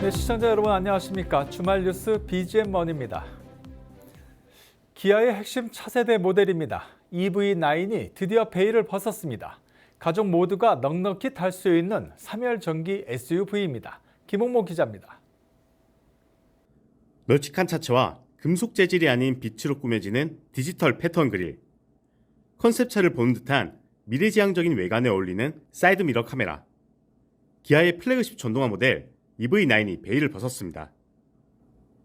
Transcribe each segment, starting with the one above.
네, 시청자 여러분 안녕하십니까? 주말 뉴스 BGM원입니다. 기아의 핵심 차세대 모델입니다. EV9이 드디어 베일을 벗었습니다. 가족 모두가 넉넉히 탈 수 있는 3열 전기 SUV입니다. 김홍모 기자입니다. 널찍한 차체와 금속 재질이 아닌 빛으로 꾸며지는 디지털 패턴 그릴. 컨셉차를 보는 듯한 미래지향적인 외관에 어울리는 사이드미러 카메라. 기아의 플래그십 전동화 모델 EV9이 베일을 벗었습니다.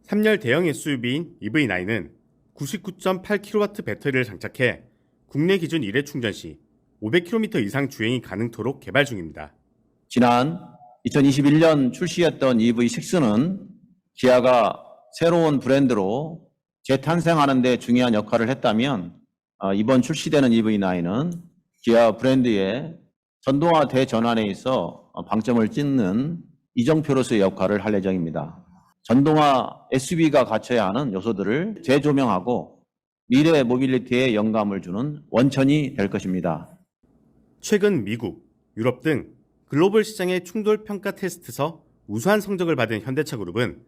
3열 대형 SUV인 EV9은 99.8kW 배터리를 장착해 국내 기준 1회 충전 시 500km 이상 주행이 가능토록 개발 중입니다. 지난 2021년 출시했던 EV6는 기아가 새로운 브랜드로 재탄생하는 데 중요한 역할을 했다면 이번 출시되는 EV9은 기아 브랜드의 전동화 대전환에 있어 방점을 찍는 이정표로서의 역할을 할 예정입니다. 전동화 SUV가 갖춰야 하는 요소들을 재조명하고 미래 모빌리티에 영감을 주는 원천이 될 것입니다. 최근 미국, 유럽 등 글로벌 시장의 충돌 평가 테스트에서 우수한 성적을 받은 현대차 그룹은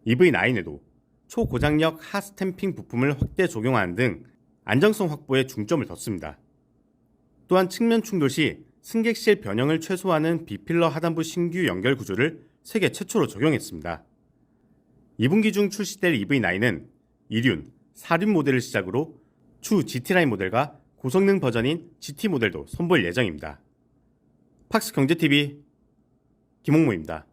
EV9에도 초고장력 핫스탬핑 부품을 확대 적용하는 등 안정성 확보에 중점을 뒀습니다. 또한 측면 충돌 시 승객실 변형을 최소화하는 B필러 하단부 신규 연결 구조를 세계 최초로 적용했습니다. 2분기 중 출시될 EV9은 2륜, 4륜 모델을 시작으로 추후 GT라인 모델과 고성능 버전인 GT 모델도 선보일 예정입니다. 팍스경제TV 김홍모입니다.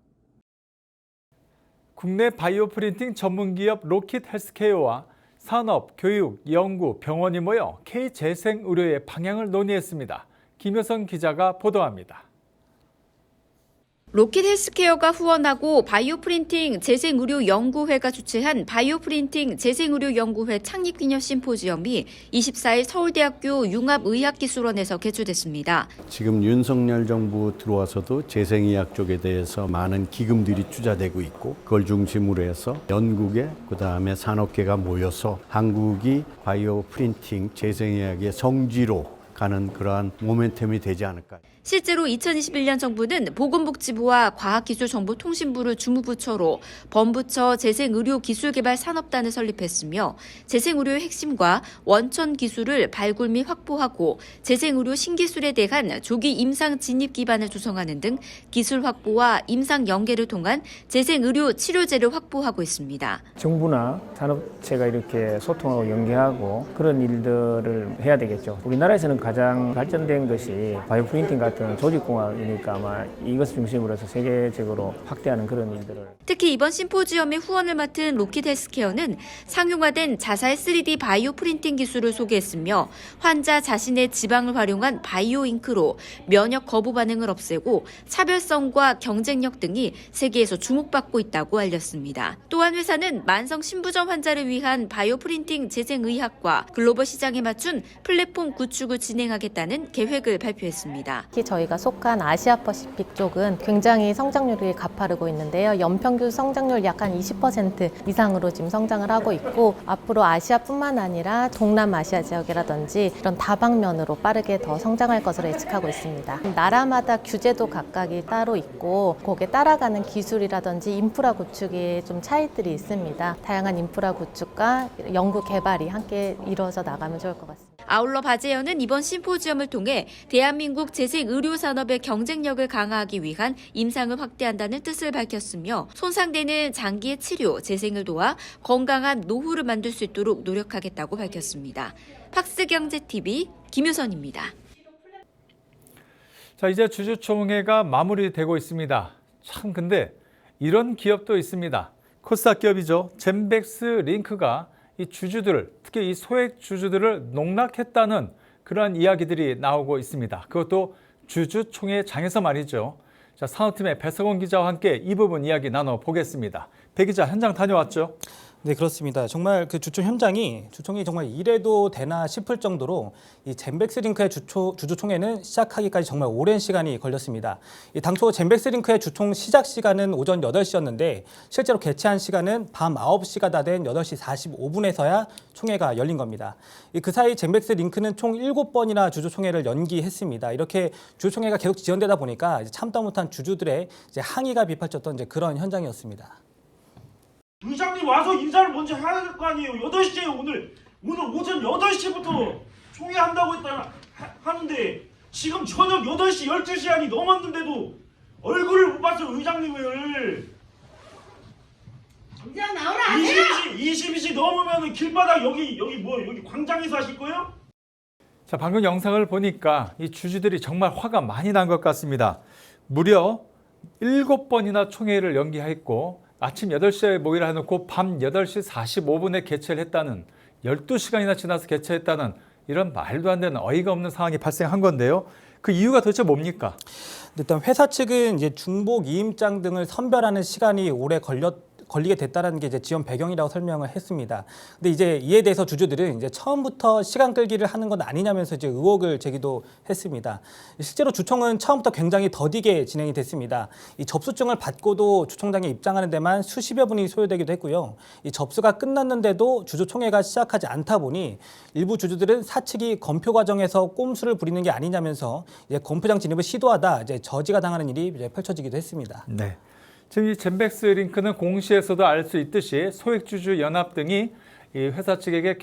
국내 바이오 프린팅 전문 기업 로킷 헬스케어와 산업, 교육, 연구, 병원이 모여 K재생의료의 방향을 논의했습니다. 김효선 기자가 보도합니다. 로킷 헬스케어가 후원하고 바이오프린팅 재생의료연구회가 주최한 바이오프린팅 재생의료연구회 창립기념 심포지엄이 24일 서울대학교 융합의학기술원에서 개최됐습니다. 지금 윤석열 정부 들어와서도 재생의학 쪽에 대해서 많은 기금들이 투자되고 있고 그걸 중심으로 해서 연구계 그다음에 산업계가 모여서 한국이 바이오프린팅 재생의학의 성지로 가는 그러한 모멘텀이 되지 않을까. 실제로 2021년 정부는 보건복지부와 과학기술정보통신부를 주무부처로 범부처 재생의료기술개발산업단을 설립했으며 재생의료의 핵심과 원천 기술을 발굴 및 확보하고 재생의료 신기술에 대한 조기 임상 진입 기반을 조성하는 등 기술 확보와 임상 연계를 통한 재생의료 치료제를 확보하고 있습니다. 정부나 산업체가 이렇게 소통하고 연계하고 그런 일들을 해야 되겠죠. 우리나라에서는 가장 발전된 것이 바이오프린팅 같은 조직공학이니까 아마 이것을 중심으로 해서 세계적으로 확대하는 그런 일들을. 특히 이번 심포지엄의 후원을 맡은 로킷 헬스케어는 상용화된 자사의 3D 바이오 프린팅 기술을 소개했으며 환자 자신의 지방을 활용한 바이오 잉크로 면역 거부 반응을 없애고 차별성과 경쟁력 등이 세계에서 주목받고 있다고 알렸습니다. 또한 회사는 만성 신부전 환자를 위한 바이오 프린팅 재생의학과 글로벌 시장에 맞춘 플랫폼 구축을 진행하겠다는 계획을 발표했습니다. 특히 저희가 속한 아시아 퍼시픽 쪽은 굉장히 성장률이 가파르고 있는데요. 연평균 성장률 약 한 20% 이상으로 지금 성장을 하고 있고 앞으로 아시아뿐만 아니라 동남아시아 지역이라든지 이런 다방면으로 빠르게 더 성장할 것으로 예측하고 있습니다. 나라마다 규제도 각각이 따로 있고 거기에 따라가는 기술이라든지 인프라 구축에 좀 차이들이 있습니다. 다양한 인프라 구축과 연구 개발이 함께 이루어져 나가면 좋을 것 같습니다. 아울러 바제어는 이번 심포지엄을 통해 대한민국 재생의료산업의 경쟁력을 강화하기 위한 임상을 확대한다는 뜻을 밝혔으며 손상되는 장기의 치료, 재생을 도와 건강한 노후를 만들 수 있도록 노력하겠다고 밝혔습니다. 팍스경제TV 김효선입니다. 자, 이제 주주총회가 마무리되고 있습니다. 참 근데 이런 기업도 있습니다. 코스닥 기업이죠. 젠백스 링크가 이 주주들, 특히 이 소액 주주들을 농락했다는 그러한 이야기들이 나오고 있습니다. 그것도 주주총회장에서 말이죠. 자, 산업팀의 배석원 기자와 함께 이 부분 이야기 나눠보겠습니다. 배 기자, 현장 다녀왔죠? 네, 그렇습니다. 정말 그 주총이 정말 이래도 되나 싶을 정도로 이 젠백스링크의 주주총회는 시작하기까지 정말 오랜 시간이 걸렸습니다. 이 당초 젠백스링크의 주총 시작 시간은 오전 8시였는데 실제로 개최한 시간은 밤 9시가 다 된 8시 45분에서야 총회가 열린 겁니다. 그 사이 젠백스링크는 총 7번이나 주주총회를 연기했습니다. 이렇게 주주총회가 계속 지연되다 보니까 이제 참다 못한 주주들의 이제 항의가 빗발쳤던 이제 그런 현장이었습니다. 의장님 와서 인사를 먼저 해야 될 거 아니에요. 8시에 오늘 오전 8시부터 총회한다고 하는데 지금 저녁 8시 12시간이 넘었는데도 얼굴을 못 봤어요. 의장님을. 당장 나오라 하세요. 22시 넘으면 길바닥 여기 광장에서 하실 거예요? 자, 방금 영상을 보니까 이 주주들이 정말 화가 많이 난 것 같습니다. 무려 7번이나 총회를 연기했고 아침 8시에 모의를 해놓고 밤 8시 45분에 개최를 했다는 12시간이나 지나서 개최했다는 이런 말도 안 되는 어이가 없는 상황이 발생한 건데요. 그 이유가 도대체 뭡니까? 일단 회사 측은 이제 중복 이임장 등을 선별하는 시간이 오래 걸리게 됐다는 게 이제 지원 배경이라고 설명을 했습니다. 근데 이제 이에 대해서 주주들은 이제 처음부터 시간 끌기를 하는 건 아니냐면서 이제 의혹을 제기도 했습니다. 실제로 주총은 처음부터 굉장히 더디게 진행이 됐습니다. 이 접수증을 받고도 주총장에 입장하는 데만 수십여 분이 소요되기도 했고요. 이 접수가 끝났는데도 주주총회가 시작하지 않다 보니 일부 주주들은 사측이 검표 과정에서 꼼수를 부리는 게 아니냐면서 이제 검표장 진입을 시도하다 이제 저지가 당하는 일이 이제 펼쳐지기도 했습니다. 네. 지금 이 젠백스링크는 공시에서도 알 수 있듯이 소액주주 연합 등이 이 회사 측에게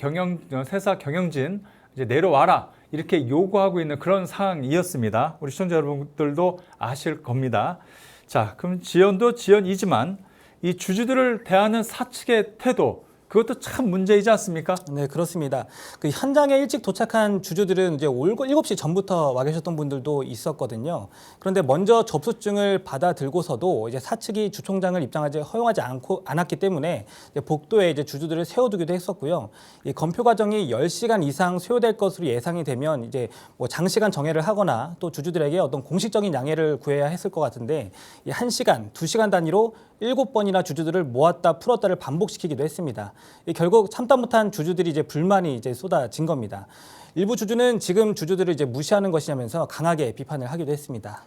회사 경영진 이제 내려와라 이렇게 요구하고 있는 그런 상황이었습니다. 우리 시청자 여러분들도 아실 겁니다. 자, 그럼 지연도 지연이지만 이 주주들을 대하는 사측의 태도, 그것도 참 문제이지 않습니까? 네, 그렇습니다. 그 현장에 일찍 도착한 주주들은 이제 7시 전부터 와 계셨던 분들도 있었거든요. 그런데 먼저 접수증을 받아 들고서도 이제 사측이 주총장을 입장하지 허용하지 않았기 때문에 이제 복도에 이제 주주들을 세워두기도 했었고요. 이 검표 과정이 10시간 이상 소요될 것으로 예상이 되면 이제 뭐 장시간 정회를 하거나 또 주주들에게 어떤 공식적인 양해를 구해야 했을 것 같은데 이 1시간, 2시간 단위로 7번이나 주주들을 모았다 풀었다를 반복시키기도 했습니다. 결국 참다 못한 주주들이 이제 불만이 이제 쏟아진 겁니다. 일부 주주는 지금 주주들을 이제 무시하는 것이냐면서 강하게 비판을 하기도 했습니다.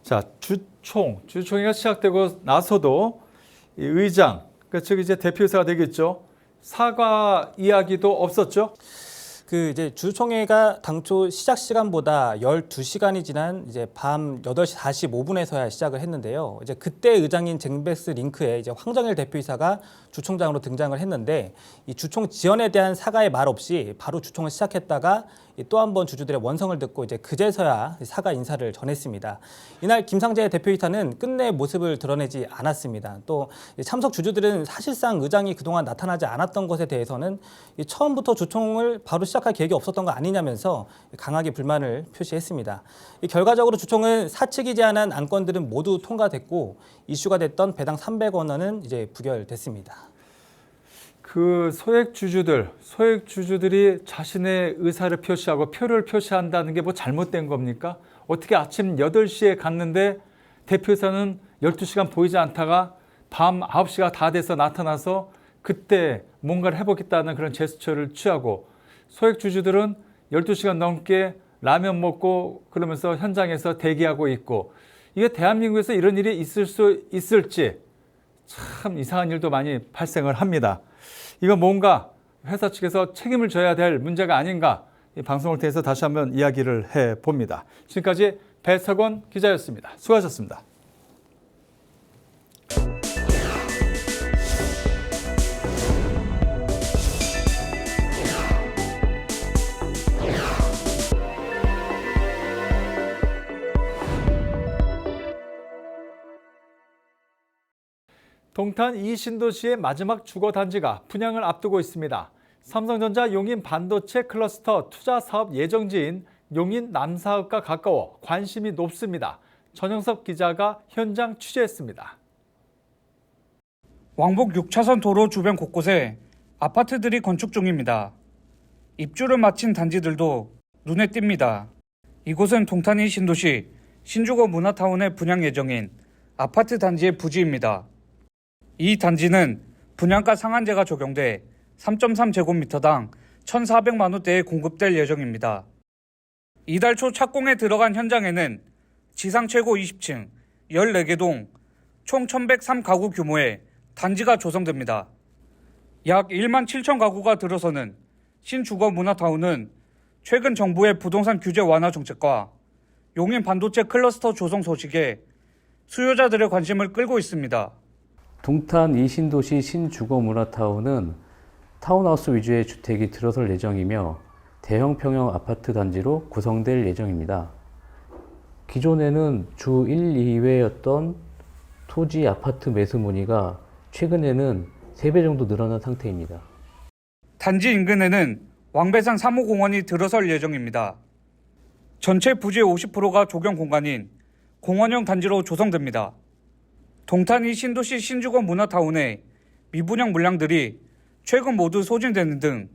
자, 주총회가 시작되고 나서도 이 의장, 즉 이제 대표이사가 되겠죠. 사과 이야기도 없었죠. 그 이제 주총회가 당초 시작 시간보다 12시간이 지난 이제 밤 8시 45분에서야 시작을 했는데요. 이제 그때 의장인 젠백스링크의 이제 황정일 대표이사가 주총장으로 등장을 했는데 이 주총 지연에 대한 사과의 말 없이 바로 주총을 시작했다가 또 한 번 주주들의 원성을 듣고 이제 그제서야 사과 인사를 전했습니다. 이날 김상재 대표이사는 끝내 모습을 드러내지 않았습니다. 또 참석 주주들은 사실상 의장이 그동안 나타나지 않았던 것에 대해서는 처음부터 주총을 바로 시작할 계획이 없었던 거 아니냐면서 강하게 불만을 표시했습니다. 결과적으로 주총은 사측이 제안한 안건들은 모두 통과됐고 이슈가 됐던 배당 300원 이제 부결됐습니다. 그 소액주주들이 자신의 의사를 표시하고 표를 표시한다는 게 뭐 잘못된 겁니까? 어떻게 아침 8시에 갔는데 대표이사는 12시간 보이지 않다가 밤 9시가 다 돼서 나타나서 그때 뭔가를 해보겠다는 그런 제스처를 취하고 소액주주들은 12시간 넘게 라면 먹고 그러면서 현장에서 대기하고 있고 이게 대한민국에서 이런 일이 있을 수 있을지 참 이상한 일도 많이 발생을 합니다. 이건 뭔가 회사 측에서 책임을 져야 될 문제가 아닌가 이 방송을 통해서 다시 한번 이야기를 해봅니다. 지금까지 배석원 기자였습니다. 수고하셨습니다. 동탄 이신도시의 마지막 주거단지가 분양을 앞두고 있습니다. 삼성전자 용인 반도체 클러스터 투자 사업 예정지인 용인 남사읍과 가까워 관심이 높습니다. 전영섭 기자가 현장 취재했습니다. 왕복 6차선 도로 주변 곳곳에 아파트들이 건축 중입니다. 입주를 마친 단지들도 눈에 띕니다. 이곳은 동탄 이신도시 신주거 문화타운의 분양 예정인 아파트 단지의 부지입니다. 이 단지는 분양가 상한제가 적용돼 3.3제곱미터당 1,400만 원대에 공급될 예정입니다. 이달 초 착공에 들어간 현장에는 지상 최고 20층, 14개 동, 총 1,103가구 규모의 단지가 조성됩니다. 약 1만 7천 가구가 들어서는 신주거 문화타운은 최근 정부의 부동산 규제 완화 정책과 용인 반도체 클러스터 조성 소식에 수요자들의 관심을 끌고 있습니다. 동탄 이신도시 신주거 문화타운은 타운하우스 위주의 주택이 들어설 예정이며 대형 평형 아파트 단지로 구성될 예정입니다. 기존에는 주 1, 2회였던 토지 아파트 매수 문의가 최근에는 3배 정도 늘어난 상태입니다. 단지 인근에는 왕배산 3호 공원이 들어설 예정입니다. 전체 부지의 50%가 조경 공간인 공원형 단지로 조성됩니다. 동탄이 신도시 신주거 문화타운의 미분양 물량들이 최근 모두 소진되는 등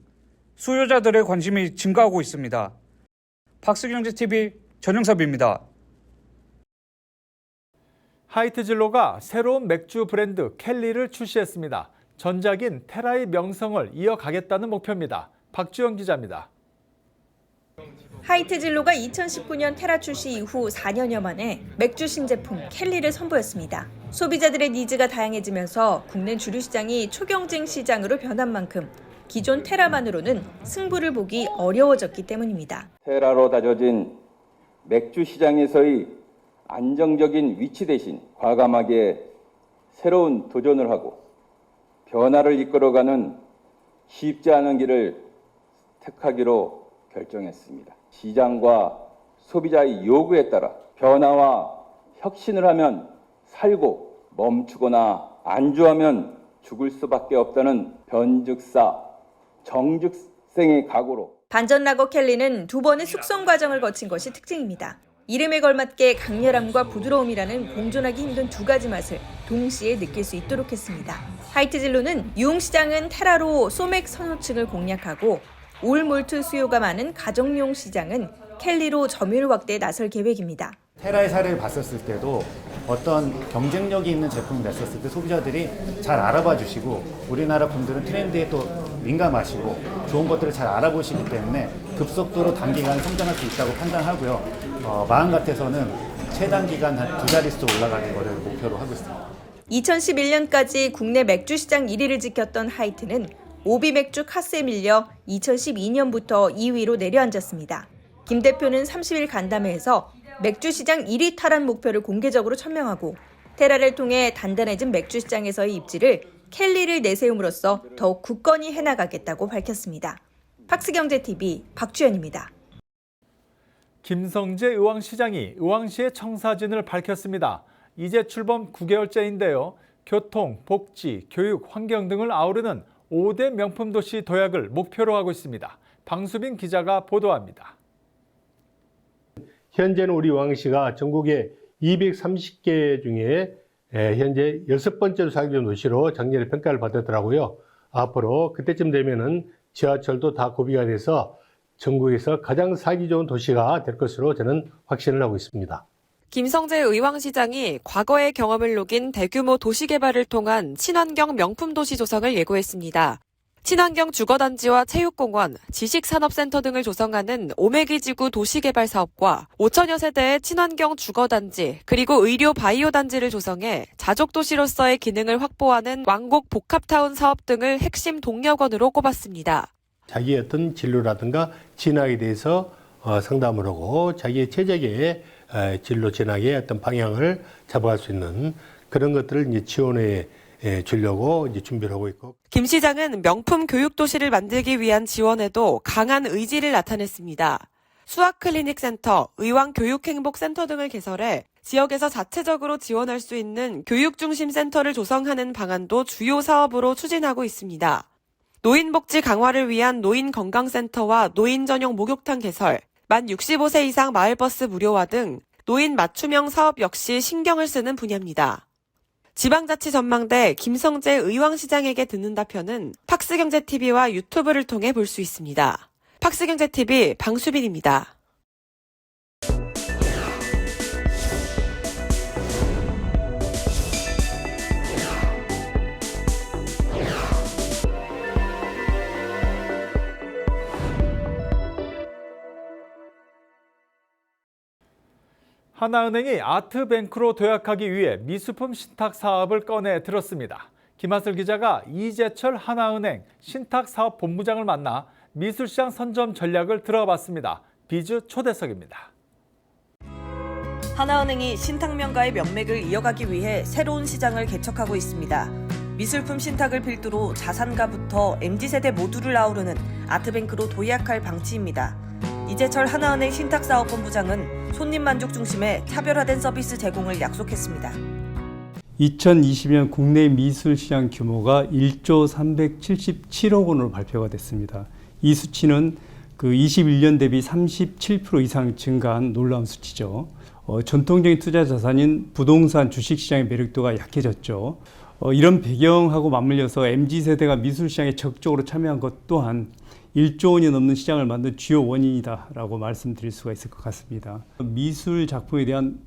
수요자들의 관심이 증가하고 있습니다. 박스경제TV 전영섭입니다. 하이트진로가 새로운 맥주 브랜드 켈리를 출시했습니다. 전작인 테라의 명성을 이어가겠다는 목표입니다. 박주영 기자입니다. 하이트진로가 2019년 테라 출시 이후 4년여 만에 맥주 신제품 켈리를 선보였습니다. 소비자들의 니즈가 다양해지면서 국내 주류 시장이 초경쟁 시장으로 변한 만큼 기존 테라만으로는 승부를 보기 어려워졌기 때문입니다. 테라로 다져진 맥주 시장에서의 안정적인 위치 대신 과감하게 새로운 도전을 하고 변화를 이끌어가는 쉽지 않은 길을 택하기로 결정했습니다. 시장과 소비자의 요구에 따라 변화와 혁신을 하면 살고 멈추거나 안주하면 죽을 수밖에 없다는 변즉사 정즉생의 각오로 반전라거 켈리는 2번의 숙성 과정을 거친 것이 특징입니다. 이름에 걸맞게 강렬함과 부드러움이라는 공존하기 힘든 2가지 맛을 동시에 느낄 수 있도록 했습니다. 하이트진로는 유흥시장은 테라로 소맥 선호층을 공략하고 올몰트 수요가 많은 가정용 시장은 켈리로 점유율 확대에 나설 계획입니다. 테라의 사례를 봤었을 때도 어떤 경쟁력이 있는 제품을 냈었을 때 소비자들이 잘 알아봐 주시고 우리나라 분들은 트렌드에 또 민감하시고 좋은 것들을 잘 알아보시기 때문에 급속도로 단기간에 성장할 수 있다고 판단하고요. 마음 같아서는 최단기간 한 2자릿수 올라가는 것을 목표로 하고 있습니다. 2011년까지 국내 맥주 시장 1위를 지켰던 하이트는 오비 맥주 카스에 밀려 2012년부터 2위로 내려앉았습니다. 김 대표는 30일 간담회에서 맥주 시장 1위 탈환 목표를 공개적으로 천명하고 테라를 통해 단단해진 맥주 시장에서의 입지를 켈리를 내세움으로써 더욱 굳건히 해나가겠다고 밝혔습니다. 박스경제TV 박주연입니다. 김성재 의왕시장이 의왕시의 청사진을 밝혔습니다. 이제 출범 9개월째인데요. 교통, 복지, 교육, 환경 등을 아우르는 5대 명품 도시 도약을 목표로 하고 있습니다. 방수빈 기자가 보도합니다. 현재는 우리 의왕시가 전국에 230개 중에 현재 6번째로 사기 좋은 도시로 작년에 평가를 받았더라고요. 앞으로 그때쯤 되면은 지하철도 다 구비가 돼서 전국에서 가장 살기 좋은 도시가 될 것으로 저는 확신을 하고 있습니다. 김성재 의왕시장이 과거의 경험을 녹인 대규모 도시개발을 통한 친환경 명품 도시 조성을 예고했습니다. 친환경 주거단지와 체육공원, 지식산업센터 등을 조성하는 오메기지구 도시개발 사업과 5천여 세대의 친환경 주거단지 그리고 의료 바이오 단지를 조성해 자족도시로서의 기능을 확보하는 왕곡 복합타운 사업 등을 핵심 동력원으로 꼽았습니다. 자기의 어떤 진로라든가 진학에 대해서 상담을 하고 자기의 최적의 진로 진학의 어떤 방향을 잡아갈 수 있는 그런 것들을 이제 지원해 주려고 이제 준비를 하고 있고. 김 시장은 명품 교육 도시를 만들기 위한 지원에도 강한 의지를 나타냈습니다. 수학클리닉센터, 의왕교육행복센터 등을 개설해 지역에서 자체적으로 지원할 수 있는 교육중심센터를 조성하는 방안도 주요 사업으로 추진하고 있습니다. 노인복지 강화를 위한 노인건강센터와 노인 전용 목욕탕 개설, 만 65세 이상 마을버스 무료화 등 노인 맞춤형 사업 역시 신경을 쓰는 분야입니다. 지방자치 전망대 김성재 의왕시장에게 듣는다 편은 팍스경제TV와 유튜브를 통해 볼 수 있습니다. 팍스경제TV 방수빈입니다. 하나은행이 아트뱅크로 도약하기 위해 미술품 신탁 사업을 꺼내 들었습니다. 김하슬 기자가 이재철 하나은행 신탁사업본부장을 만나 미술시장 선점 전략을 들어봤습니다. 비즈 초대석입니다. 하나은행이 신탁명가의 명맥을 이어가기 위해 새로운 시장을 개척하고 있습니다. 미술품 신탁을 필두로 자산가부터 MZ세대 모두를 아우르는 아트뱅크로 도약할 방침입니다. 이재철 하나은행 신탁사업본부장은 손님 만족 중심의 차별화된 서비스 제공을 약속했습니다. 2020년 국내 미술 시장 규모가 1조 377억 원으로 발표가 됐습니다. 이 수치는 그 21년 대비 37% 이상 증가한 놀라운 수치죠. 전통적인 투자 자산인 부동산 주식시장의 매력도가 약해졌죠. 이런 배경하고 맞물려서 MZ세대가 미술시장에 적극적으로 참여한 것 또한 1조 원이 넘는 시장을 만든 주요 원인이다라고 말씀드릴 수가 있을 것 같습니다. 미술 작품에 대한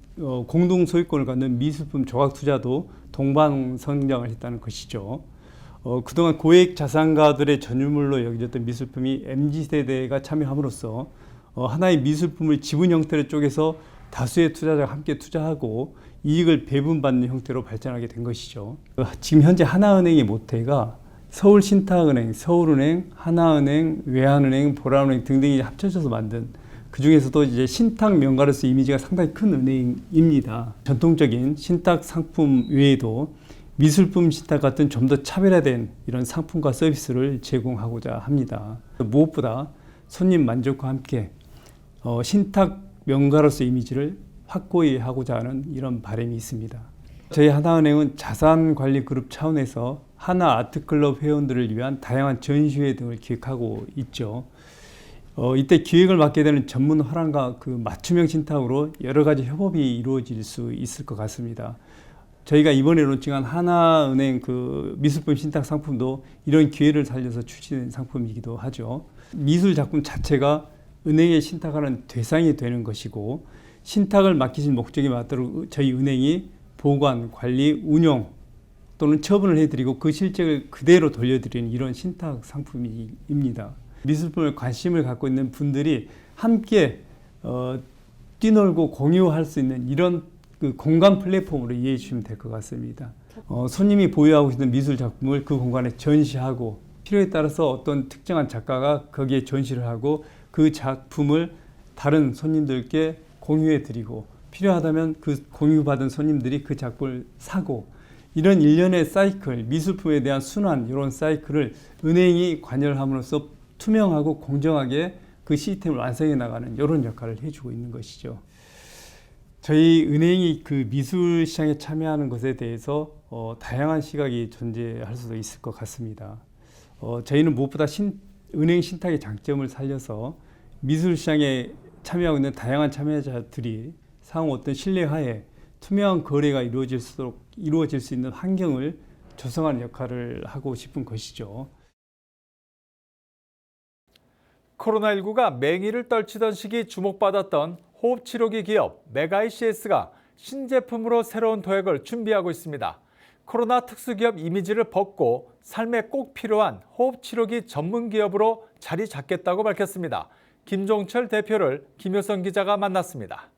공동 소유권을 갖는 미술품 조각 투자도 동반 성장을 했다는 것이죠. 그동안 고액 자산가들의 전유물로 여겨졌던 미술품이 MZ세대가 참여함으로써 하나의 미술품을 지분 형태로 쪼개서 다수의 투자자가 함께 투자하고 이익을 배분받는 형태로 발전하게 된 것이죠. 지금 현재 하나은행의 모태가 서울신탁은행, 서울은행, 하나은행, 외환은행, 보라은행 등등이 합쳐져서 만든 그 중에서도 이제 신탁 명가로서 이미지가 상당히 큰 은행입니다. 전통적인 신탁 상품 외에도 미술품 신탁 같은 좀 더 차별화된 이런 상품과 서비스를 제공하고자 합니다. 무엇보다 손님 만족과 함께 신탁 명가로서 이미지를 확고히 하고자 하는 이런 바람이 있습니다. 저희 하나은행은 자산관리그룹 차원에서 하나아트클럽 회원들을 위한 다양한 전시회 등을 기획하고 있죠. 이때 기획을 맡게 되는 전문 화랑과 그 맞춤형 신탁으로 여러 가지 협업이 이루어질 수 있을 것 같습니다. 저희가 이번에 론칭한 하나은행 그 미술품 신탁 상품도 이런 기회를 살려서 출시된 상품이기도 하죠. 미술 작품 자체가 은행에 신탁하는 대상이 되는 것이고 신탁을 맡기신 목적에 맞도록 저희 은행이 보관, 관리, 운영 또는 처분을 해드리고 그 실적을 그대로 돌려드리는 이런 신탁 상품입니다. 미술품에 관심을 갖고 있는 분들이 함께 뛰놀고 공유할 수 있는 이런 그 공간 플랫폼으로 이해해 주시면 될 것 같습니다. 손님이 보유하고 있는 미술 작품을 그 공간에 전시하고 필요에 따라서 어떤 특정한 작가가 거기에 전시를 하고 그 작품을 다른 손님들께 공유해 드리고 필요하다면 그 공유받은 손님들이 그 작품을 사고 이런 일련의 사이클, 미술품에 대한 순환 이런 사이클을 은행이 관여를 함으로써 투명하고 공정하게 그 시스템을 완성해 나가는 이런 역할을 해주고 있는 것이죠. 저희 은행이 그 미술 시장에 참여하는 것에 대해서 다양한 시각이 존재할 수도 있을 것 같습니다. 저희는 무엇보다 은행 신탁의 장점을 살려서 미술 시장에 참여하고 있는 다양한 참여자들이 상호 어떤 신뢰하에 투명한 거래가 이루어질 수 있는 환경을 조성하는 역할을 하고 싶은 것이죠. 코로나19가 맹위를 떨치던 시기 주목받았던 호흡치료기 기업 메가이시스가 신제품으로 새로운 도약을 준비하고 있습니다. 코로나 특수기업 이미지를 벗고 삶에 꼭 필요한 호흡치료기 전문 기업으로 자리 잡겠다고 밝혔습니다. 김종철 대표를 김효선 기자가 만났습니다.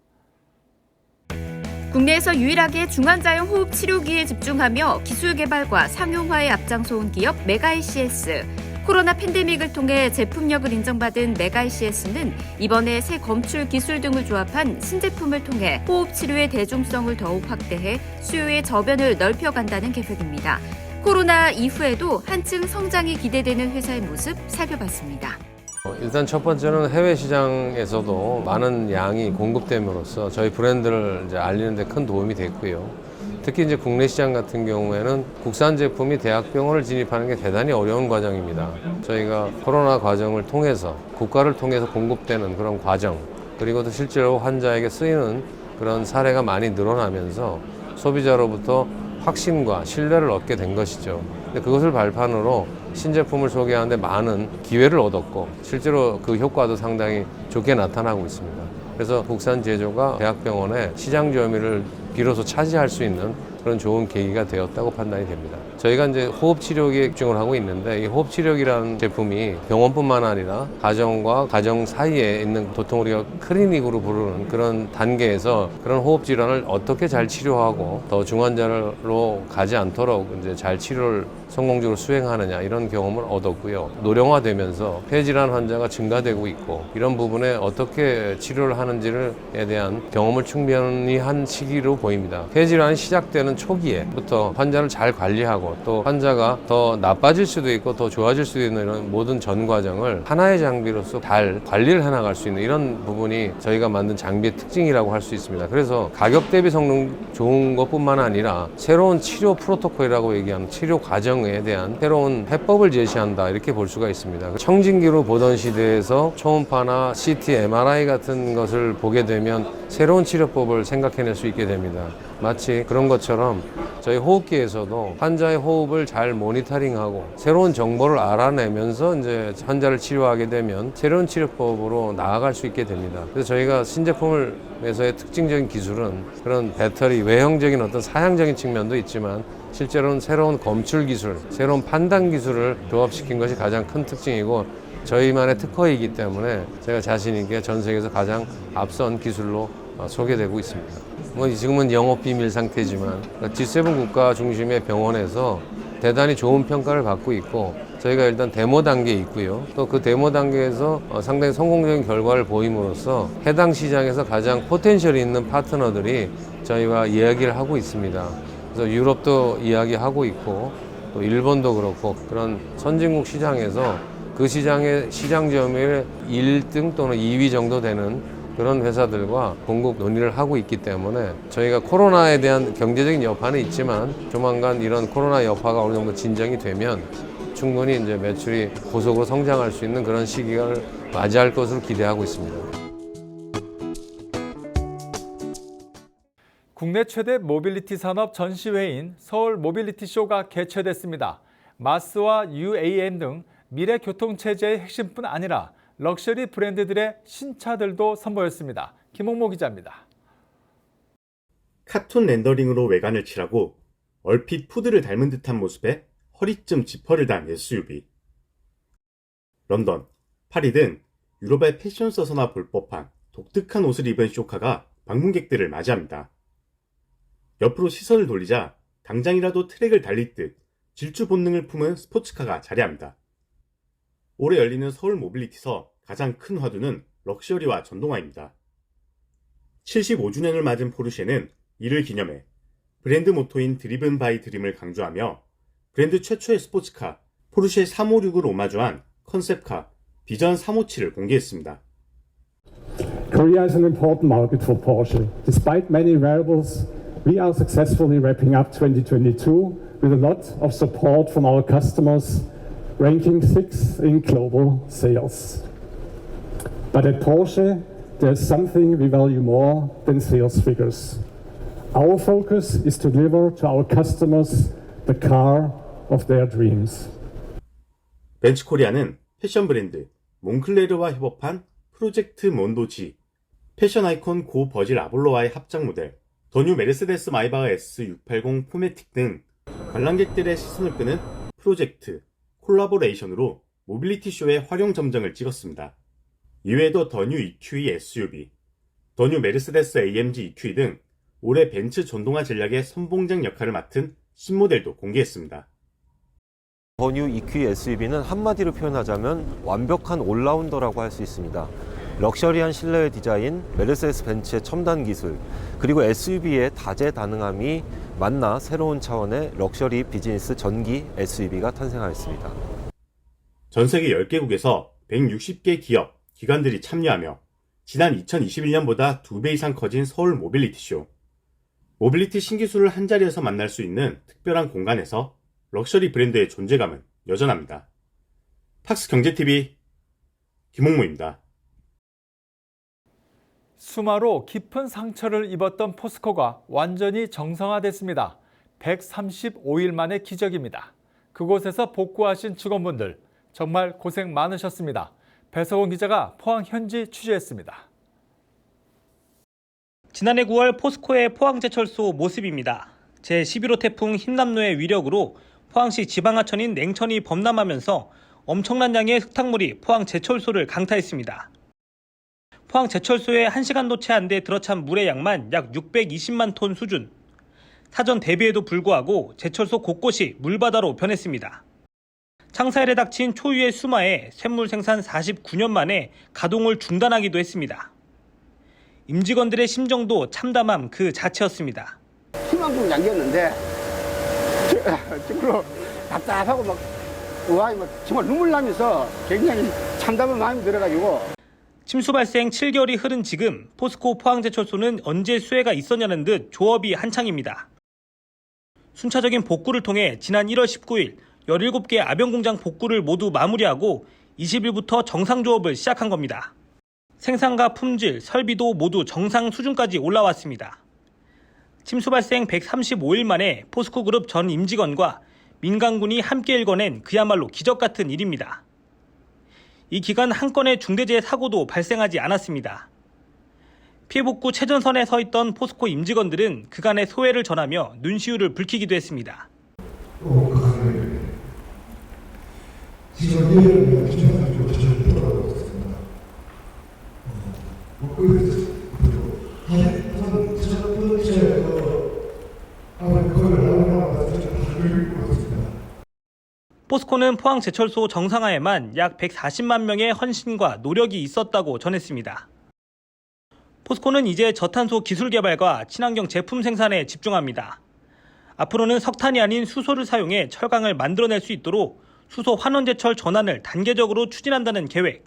국내에서 유일하게 중환자용 호흡 치료기에 집중하며 기술 개발과 상용화에 앞장서온 기업 메가이시스. 코로나 팬데믹을 통해 제품력을 인정받은 메가이시스는 이번에 새 검출 기술 등을 조합한 신제품을 통해 호흡 치료의 대중성을 더욱 확대해 수요의 저변을 넓혀간다는 계획입니다. 코로나 이후에도 한층 성장이 기대되는 회사의 모습 살펴봤습니다. 일단 첫 번째는 해외 시장에서도 많은 양이 공급됨으로써 저희 브랜드를 이제 알리는 데 큰 도움이 됐고요. 특히 이제 국내 시장 같은 경우에는 국산 제품이 대학병원을 진입하는 게 대단히 어려운 과정입니다. 저희가 코로나 과정을 통해서 국가를 통해서 공급되는 그런 과정, 그리고 또 실제로 환자에게 쓰이는 그런 사례가 많이 늘어나면서 소비자로부터 확신과 신뢰를 얻게 된 것이죠. 근데 그것을 발판으로 신제품을 소개하는데 많은 기회를 얻었고 실제로 그 효과도 상당히 좋게 나타나고 있습니다. 그래서 국산 제조가 대학병원의 시장 점유율을 비로소 차지할 수 있는 그런 좋은 계기가 되었다고 판단이 됩니다. 저희가 이제 호흡치료기에 집중을 하고 있는데 이 호흡치료기라는 제품이 병원뿐만 아니라 가정과 가정 사이에 있는 보통 우리가 클리닉으로 부르는 그런 단계에서 그런 호흡 질환을 어떻게 잘 치료하고 더 중환자로 가지 않도록 이제 잘 치료를 성공적으로 수행하느냐 이런 경험을 얻었고요. 노령화되면서 폐질환 환자가 증가되고 있고 이런 부분에 어떻게 치료를 하는지에 대한 경험을 충분히 한 시기로 보입니다. 폐질환이 시작되는 초기에부터 환자를 잘 관리하고 또 환자가 더 나빠질 수도 있고 더 좋아질 수도 있는 이런 모든 전 과정을 하나의 장비로서 잘 관리를 해나갈 수 있는 이런 부분이 저희가 만든 장비의 특징이라고 할 수 있습니다. 그래서 가격 대비 성능 좋은 것뿐만 아니라 새로운 치료 프로토콜이라고 얘기하는 치료 과정에 대한 새로운 해법을 제시한다 이렇게 볼 수가 있습니다. 청진기로 보던 시대에서 초음파나 CT, MRI 같은 것을 보게 되면 새로운 치료법을 생각해낼 수 있게 됩니다. 마치 그런 것처럼 저희 호흡기에서도 환자의 호흡을 잘 모니터링하고 새로운 정보를 알아내면서 이제 환자를 치료하게 되면 새로운 치료법으로 나아갈 수 있게 됩니다. 그래서 저희가 신제품에서의 특징적인 기술은 그런 배터리 외형적인 어떤 사양적인 측면도 있지만 실제로는 새로운 검출 기술, 새로운 판단 기술을 조합시킨 것이 가장 큰 특징이고 저희만의 특허이기 때문에 제가 자신 있게 전 세계에서 가장 앞선 기술로 소개되고 있습니다. 지금은 영업 비밀 상태지만 G7 국가 중심의 병원에서 대단히 좋은 평가를 받고 있고 저희가 일단 데모 단계에 있고요. 또 그 데모 단계에서 상당히 성공적인 결과를 보임으로써 해당 시장에서 가장 포텐셜이 있는 파트너들이 저희와 이야기를 하고 있습니다. 그래서 유럽도 이야기하고 있고 또 일본도 그렇고 그런 선진국 시장에서 그 시장의 시장 점유율 1등 또는 2위 정도 되는 그런 회사들과 공급 논의를 하고 있기 때문에 저희가 코로나에 대한 경제적인 여파는 있지만 조만간 이런 코로나 여파가 어느 정도 진정이 되면 충분히 이제 매출이 고속으로 성장할 수 있는 그런 시기를 맞이할 것으로 기대하고 있습니다. 국내 최대 모빌리티 산업 전시회인 서울 모빌리티 쇼가 개최됐습니다. 마스와 UAM 등 미래 교통 체제의 핵심뿐 아니라 럭셔리 브랜드들의 신차들도 선보였습니다. 김홍모 기자입니다. 카툰 렌더링으로 외관을 칠하고 얼핏 푸드를 닮은 듯한 모습에 허리쯤 지퍼를 단 SUV. 런던, 파리 등 유럽의 패션 서서나 볼 법한 독특한 옷을 입은 쇼카가 방문객들을 맞이합니다. 옆으로 시선을 돌리자 당장이라도 트랙을 달릴 듯 질주 본능을 품은 스포츠카가 자리합니다. 올해 열리는 서울 모빌리티서 가장 큰 화두는 럭셔리와 전동화입니다. 75주년을 맞은 포르쉐는 이를 기념해 브랜드 모토인 드리븐 바이 드림을 강조하며 브랜드 최초의 스포츠카 포르쉐 356을 오마주한 컨셉카 비전 357을 공개했습니다. Korea is an important market for Porsche. Despite many variables, we are successfully wrapping up 2022 with a lot of support from our customers, ranking 6th in global sales. But at Porsche, there's something we value more than sales figures. Our focus is to deliver to our customers the car of their dreams. 벤츠코리아는 패션 브랜드 몽클레르와 협업한 프로젝트 몬도지, 패션 아이콘 고 버질 아볼로와의 합작 모델, 더 뉴 메르세데스 마이바흐 S680 포매틱 등 관람객들의 시선을 끄는 프로젝트, 콜라보레이션으로 모빌리티 쇼의 활용 점정을 찍었습니다. 이외에도 더 뉴 EQE SUV, 더 뉴 메르세데스 AMG EQE 등 올해 벤츠 전동화 전략의 선봉장 역할을 맡은 신모델도 공개했습니다. 더 뉴 EQE SUV는 한마디로 표현하자면 완벽한 올라운더라고 할 수 있습니다. 럭셔리한 실내의 디자인, 메르세데스 벤츠의 첨단 기술, 그리고 SUV의 다재다능함이 만나 새로운 차원의 럭셔리 비즈니스 전기 SUV가 탄생하였습니다. 전 세계 10개국에서 160개 기업, 기관들이 참여하며 지난 2021년보다 2배 이상 커진 서울 모빌리티 쇼. 모빌리티 신기술을 한자리에서 만날 수 있는 특별한 공간에서 럭셔리 브랜드의 존재감은 여전합니다. 팍스 경제TV 김홍무입니다. 수마로 깊은 상처를 입었던 포스코가 완전히 정상화됐습니다. 135일 만의 기적입니다. 그곳에서 복구하신 직원분들 정말 고생 많으셨습니다. 배석원 기자가 포항 현지 취재했습니다. 지난해 9월 포스코의 포항제철소 모습입니다. 제11호 태풍 흰남노의 위력으로 포항시 지방하천인 냉천이 범람하면서 엄청난 양의 흙탕물이 포항 제철소를 강타했습니다. 포항 제철소에 1시간도 채 안 돼 들어찬 물의 양만 약 620만 톤 수준. 사전 대비에도 불구하고 제철소 곳곳이 물바다로 변했습니다. 창사일에 닥친 초유의 수마에 쇳물 생산 49년 만에 가동을 중단하기도 했습니다. 임직원들의 심정도 참담함 그 자체였습니다. 희망좀 남겼는데 정말로 답답하고 막 정말 눈물 나면서 굉장히 참담한 마음이 들어가지고. 침수 발생 7개월이 흐른 지금 포스코 포항제철소는 언제 수해가 있었냐는 듯 조업이 한창입니다. 순차적인 복구를 통해 지난 1월 19일 17개 아변공장 복구를 모두 마무리하고 20일부터 정상조업을 시작한 겁니다. 생산과 품질, 설비도 모두 정상 수준까지 올라왔습니다. 침수 발생 135일 만에 포스코그룹 전 임직원과 민간군이 함께 일궈낸 그야말로 기적 같은 일입니다. 이 기간 한 건의 중대재해 사고도 발생하지 않았습니다. 피해복구 최전선에 서 있던 포스코 임직원들은 그간의 소회를 전하며 눈시울을 붉히기도 했습니다. 포스코는 포항 제철소 정상화에만 약 140만 명의 헌신과 노력이 있었다고 전했습니다. 포스코는 이제 저탄소 기술 개발과 친환경 제품 생산에 집중합니다. 앞으로는 석탄이 아닌 수소를 사용해 철강을 만들어낼 수 있도록 수소 환원제철 전환을 단계적으로 추진한다는 계획.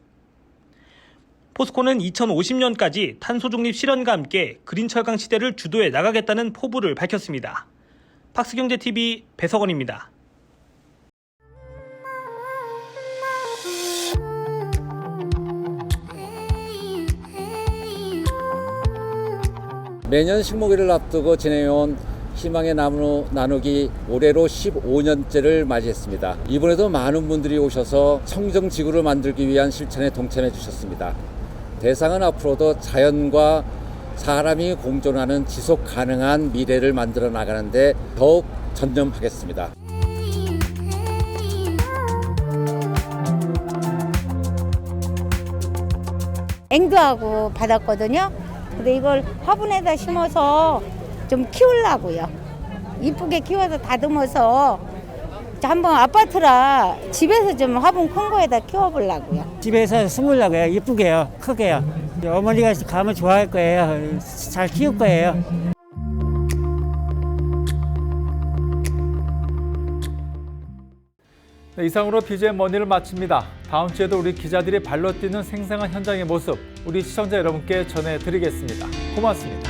포스코는 2050년까지 탄소 중립 실현과 함께 그린 철강 시대를 주도해 나가겠다는 포부를 밝혔습니다. 팍스경제TV 배석원입니다. 매년 식목일을 앞두고 진행해온 희망의 나무 나누기 올해로 15년째를 맞이했습니다. 이번에도 많은 분들이 오셔서 청정지구를 만들기 위한 실천에 동참해 주셨습니다. 대상은 앞으로도 자연과 사람이 공존하는 지속 가능한 미래를 만들어 나가는데 더욱 전념하겠습니다. 앵두하고 받았거든요. 근데 이걸 화분에다 심어서 좀 키우려고요. 이쁘게 키워서 다듬어서 한번 아파트라 집에서 좀 화분 큰 거에다 키워보려고요. 집에서 심으려고요. 이쁘게요. 크게요. 어머니가 가면 좋아할 거예요. 잘 키울 거예요. 네, 이상으로 BJ 머니를 마칩니다. 다음 주에도 우리 기자들이 발로 뛰는 생생한 현장의 모습 우리 시청자 여러분께 전해드리겠습니다. 고맙습니다.